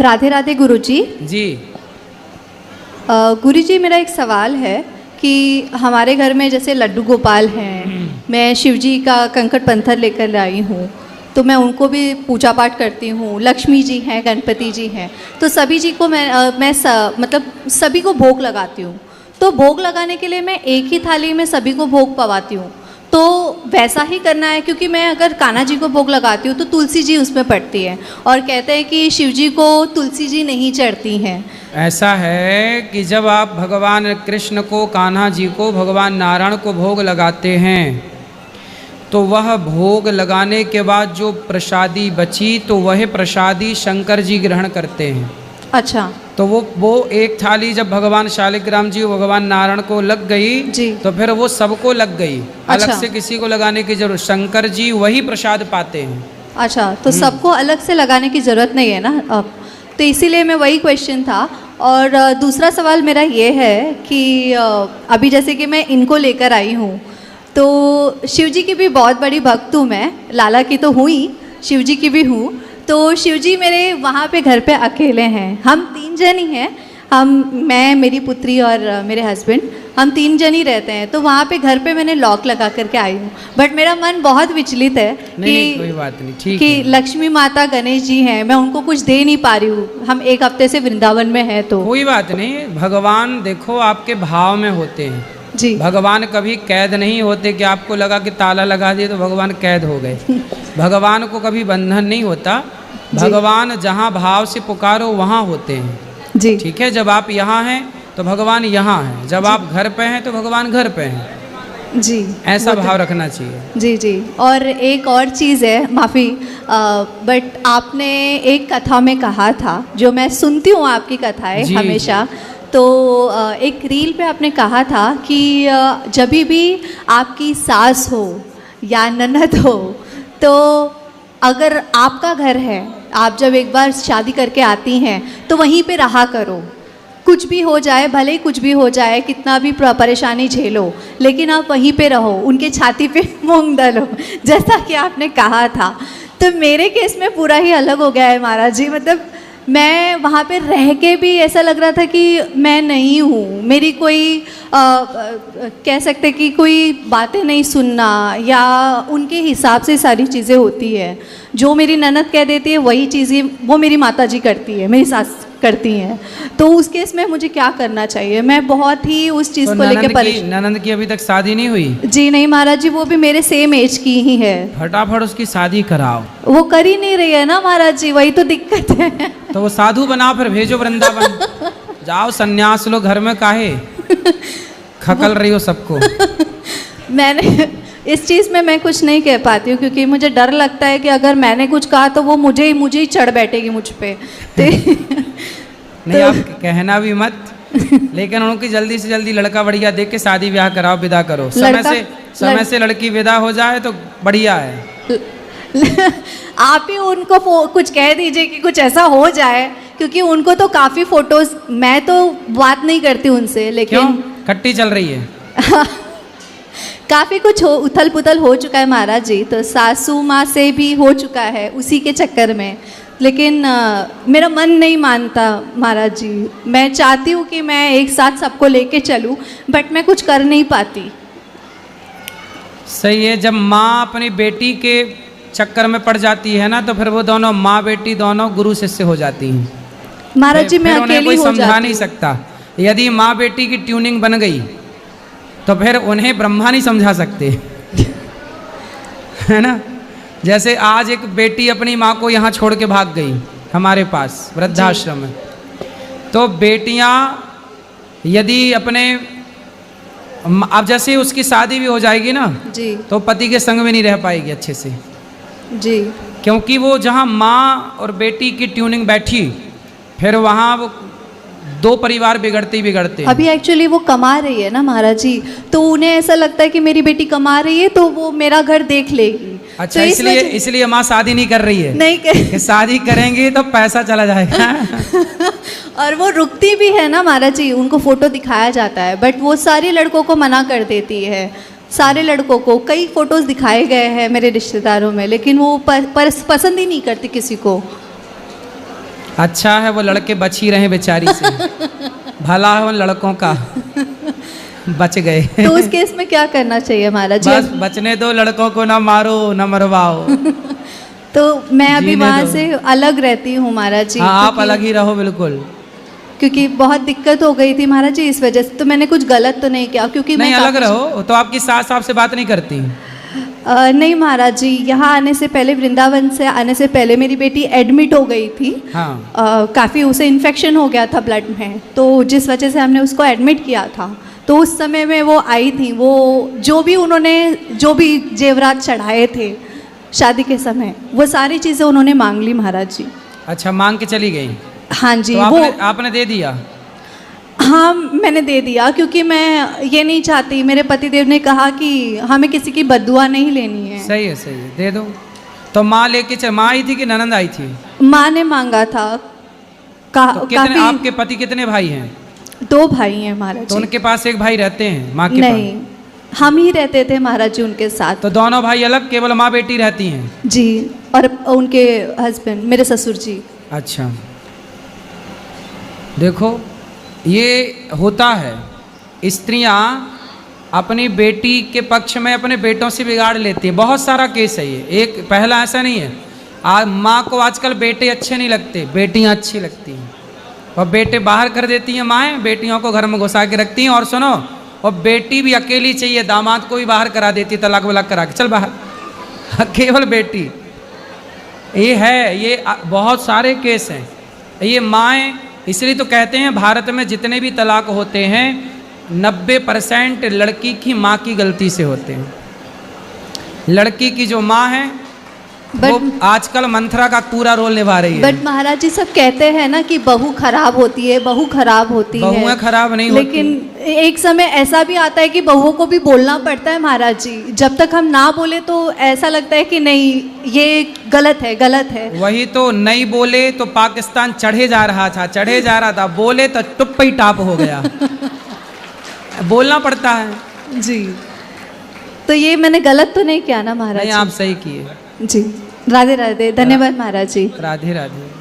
राधे राधे गुरुजी। जी। गुरुजी, मेरा एक सवाल है कि हमारे घर में जैसे लड्डू गोपाल हैं, मैं शिवजी का कंकड़ पत्थर लेकर आई हूँ, तो मैं उनको भी पूजा पाठ करती हूँ। लक्ष्मी जी हैं, गणपति जी हैं, तो सभी जी को मतलब सभी को भोग लगाती हूँ। तो भोग लगाने के लिए मैं एक ही थाली में सभी को भोग पवाती हूँ, तो वैसा ही करना है? क्योंकि मैं अगर कान्हा जी को भोग लगाती हूँ तो तुलसी जी उसमें पड़ती है, और कहते हैं कि शिव जी को तुलसी जी नहीं चढ़ती हैं। ऐसा है कि जब आप भगवान कृष्ण को, कान्हा जी को, भगवान नारायण को भोग लगाते हैं तो वह भोग लगाने के बाद जो प्रसादी बची तो वह प्रसादी शंकर जी ग्रहण करते हैं। अच्छा। तो वो एक थाली जब भगवान शालिग्राम जी, भगवान नारायण को लग गई जी। तो फिर वो सबको लग गई। अच्छा। अलग से किसी को लगाने की जरूरत, शंकर जी वही प्रसाद पाते हैं। अच्छा, तो सबको अलग से लगाने की ज़रूरत नहीं है ना अब? तो इसीलिए मैं वही क्वेश्चन था। और दूसरा सवाल मेरा ये है कि अभी जैसे कि मैं इनको लेकर आई हूँ, तो शिव जी की भी बहुत बड़ी भक्त हूँ मैं, लाला की तो हुई, शिव जी की भी हूँ। तो शिव जी मेरे वहाँ पे घर पे अकेले हैं, हम 3 जन ही हैं, मैं, मेरी पुत्री और मेरे हस्बैंड, हम 3 जन ही रहते हैं। तो वहाँ पे घर पे मैंने लॉक लगा करके आई हूँ, बट मेरा मन बहुत विचलित है नहीं, कोई बात नहीं, ठीक कि है। लक्ष्मी माता, गणेश जी हैं, मैं उनको कुछ दे नहीं पा रही हूँ। हम 1 हफ्ते से वृंदावन में हैं। तो कोई बात नहीं, भगवान देखो आपके भाव में होते हैं जी। भगवान कभी कैद नहीं होते कि आपको लगा कि ताला लगा दिए तो भगवान कैद हो गए। भगवान को कभी बंधन नहीं होता। भगवान जहाँ भाव से पुकारो वहाँ होते हैं। जी। ठीक है, जब आप यहाँ हैं तो भगवान यहाँ हैं, जब आप घर पे हैं तो भगवान घर पे हैं। जी, ऐसा भाव रखना चाहिए। जी जी। और एक और चीज़ है, माफ़ी, बट आपने एक कथा में कहा था, जो मैं सुनती हूँ आपकी कथाएं हमेशा, तो एक रील पे आपने कहा था कि जब भी आपकी सास हो या ननद हो, तो अगर आपका घर है, आप जब एक बार शादी करके आती हैं तो वहीं पे रहा करो। कुछ भी हो जाए, भले ही कुछ भी हो जाए, कितना भी परेशानी झेलो, लेकिन आप वहीं पे रहो, उनके छाती पे मूंग डालो, जैसा कि आपने कहा था। तो मेरे केस में पूरा ही अलग हो गया है महाराज जी। मतलब मैं वहाँ पे रह के भी ऐसा लग रहा था कि मैं नहीं हूँ, मेरी कोई कह सकते कि कोई बातें नहीं सुनना, या उनके हिसाब से सारी चीज़ें होती है। जो मेरी ननद कह देती है वही चीज़ें वो मेरी माता जी करती है, मेरी सास करती हैं। तो उस केस में मुझे क्या करना चाहिए? मैं बहुत ही उस चीज़ को लेकर परेशान। ननद की अभी तक शादी नहीं हुई? जी नहीं महाराज जी, वो भी मेरे सेम एज की ही है। फटाफट उसकी शादी कराओ। वो कर ही नहीं रही है ना महाराज जी, वही तो दिक्कत है। तो वो साधु बनाओ, फिर भेजो वृंदावन। जाओ सन्यास लो, घर में काहे खकल रही हो सबको। मैंने इस चीज़ में मैं कुछ नहीं कह पाती हूँ, क्योंकि मुझे डर लगता है कि अगर मैंने कुछ कहा तो वो मुझे ही चढ़ बैठेगी मुझ पे। नहीं, आप कहना भी मत, लेकिन उनकी जल्दी से जल्दी लड़का बढ़िया देख के शादी ब्याह कराओ, विदा करो। समय से लड़की विदा हो जाए तो बढ़िया है। आप ही उनको कुछ कह दीजिए कि कुछ ऐसा हो जाए, क्योंकि उनको तो काफ़ी फोटोज, मैं तो बात नहीं करती उनसे, लेकिन खट्टी चल रही है। काफ़ी कुछ उथल पुथल हो चुका है महाराज जी, तो सासू माँ से भी हो चुका है उसी के चक्कर में। लेकिन मेरा मन नहीं मानता महाराज जी। मैं चाहती हूँ कि मैं एक साथ सबको लेके चलूँ, बट मैं कुछ कर नहीं पाती। सही है, जब माँ अपनी बेटी के चक्कर में पड़ जाती है ना, तो फिर वो दोनों माँ बेटी दोनों गुरु शिष्य हो जाती हैं महाराज जी। मैं अकेली कोई हो समझा जाती नहीं सकता। यदि माँ बेटी की ट्यूनिंग बन गई तो फिर उन्हें ब्रह्मा नहीं समझा सकते। है ना? जैसे आज एक बेटी अपनी माँ को यहाँ छोड़ के भाग गई हमारे पास वृद्धाश्रम में, तो बेटियाँ यदि अपने, अब जैसे उसकी शादी भी हो जाएगी ना जी, तो पति के संग में नहीं रह पाएगी अच्छे से जी, क्योंकि वो जहाँ माँ और बेटी की ट्यूनिंग बैठी, फिर वहाँ वो 2 परिवार बिगड़ते ही बिगड़ते हैं। अभी एक्चुअली वो कमा रही है ना महाराज जी, तो उन्हें ऐसा लगता है कि मेरी बेटी कमा रही है तो वो मेरा घर देख लेगी। अच्छा, तो इसलिए माँ शादी नहीं कर रही है? नहीं कि शादी करेंगी तो पैसा चला जाएगा। और वो रुकती भी है ना महाराज जी, उनको फोटो दिखाया जाता है, बट वो सारे लड़कों को मना कर देती है। सारे लड़कों को कई फोटोज दिखाए गए हैं मेरे रिश्तेदारों में, लेकिन वो पसंद ही नहीं करती किसी को। अच्छा है वो लड़के बच ही रहे बेचारी से, भला है उन लड़कों का बच गए। तो उस केस में क्या करना चाहिए महाराज जी? बस बचने दो, लड़कों को ना मारो ना मरवाओ। तो मैं अभी जीने वहाँ दो। से अलग रहती हूँ महाराज जी, हाँ आप क्योंकि- अलग ही रहो बिल्कुल। क्योंकि बहुत दिक्कत हो गई थी महाराज जी इस वजह से। तो मैंने कुछ गलत तो नहीं किया, क्योंकि नहीं मैं अलग काफी- रहो। तो आपकी सास आपसे बात नहीं करती? नहीं महाराज जी, यहाँ आने से पहले, वृंदावन से आने से पहले मेरी बेटी एडमिट हो गई थी। हाँ काफ़ी उसे इन्फेक्शन हो गया था ब्लड में, तो जिस वजह से हमने उसको एडमिट किया था। तो उस समय में वो आई थी, वो जो भी उन्होंने जो भी जेवरात चढ़ाए थे शादी के समय, वो सारी चीज़ें उन्होंने मांग ली महाराज जी। अच्छा, मांग के चली गई? हाँ जी। तो आपने दे दिया? हाँ मैंने दे दिया, क्योंकि मैं ये नहीं चाहती, मेरे पतिदेव ने कहा कि हमें किसी की बद्दुआ नहीं लेनी है। सही है दे दो। तो माँ लेके चल, माँ आई थी कि ननंद आई थी? माँ ने मांगा था। तो कितने आपके पति कितने भाई हैं? 2 भाई हैं महाराज तो जी। उनके पास एक भाई रहते हैं माँ के नहीं, हम ही रहते थे महाराज जी उनके साथ। पास? तो दोनों भाई अलग, केवल माँ बेटी रहती हैं? जी, और उनके हस्बैंड मेरे ससुर जी। अच्छा, देखो ये होता है, स्त्रियां अपनी बेटी के पक्ष में अपने बेटों से बिगाड़ लेती हैं। बहुत सारा केस है ये, एक पहला ऐसा नहीं है। माँ को आजकल बेटे अच्छे नहीं लगते, बेटियां अच्छी लगती हैं। और बेटे बाहर कर देती हैं माएँ, बेटियों को घर में घुसा के रखती हैं। और सुनो, और बेटी भी अकेली चाहिए, दामाद को भी बाहर करा देती है, तलाक वलाक करा के चल बाहर, केवल बेटी। ये है, ये बहुत सारे केस हैं। ये माएँ, इसलिए तो कहते हैं भारत में जितने भी तलाक होते हैं 90% लड़की की माँ की गलती से होते हैं। लड़की की जो माँ है वो आजकल मंथरा का पूरा रोल निभा रही है। बट महाराज जी सब कहते हैं ना कि बहू खराब होती है, बहू खराब होती है। बहुएं खराब नहीं होती। लेकिन एक समय ऐसा भी आता है कि बहुओं को भी बोलना पड़ता है महाराज जी। जब तक हम ना बोले तो ऐसा लगता है कि नहीं ये गलत है, गलत है। वही तो, नहीं बोले तो पाकिस्तान चढ़े जा रहा था, बोले तो टुप्प ही टाप हो गया। बोलना पड़ता है जी। तो ये मैंने गलत तो नहीं किया ना महाराज नहीं, जी? आप सही किए। जी, राधे राधे, धन्यवाद महाराज जी। राधे राधे।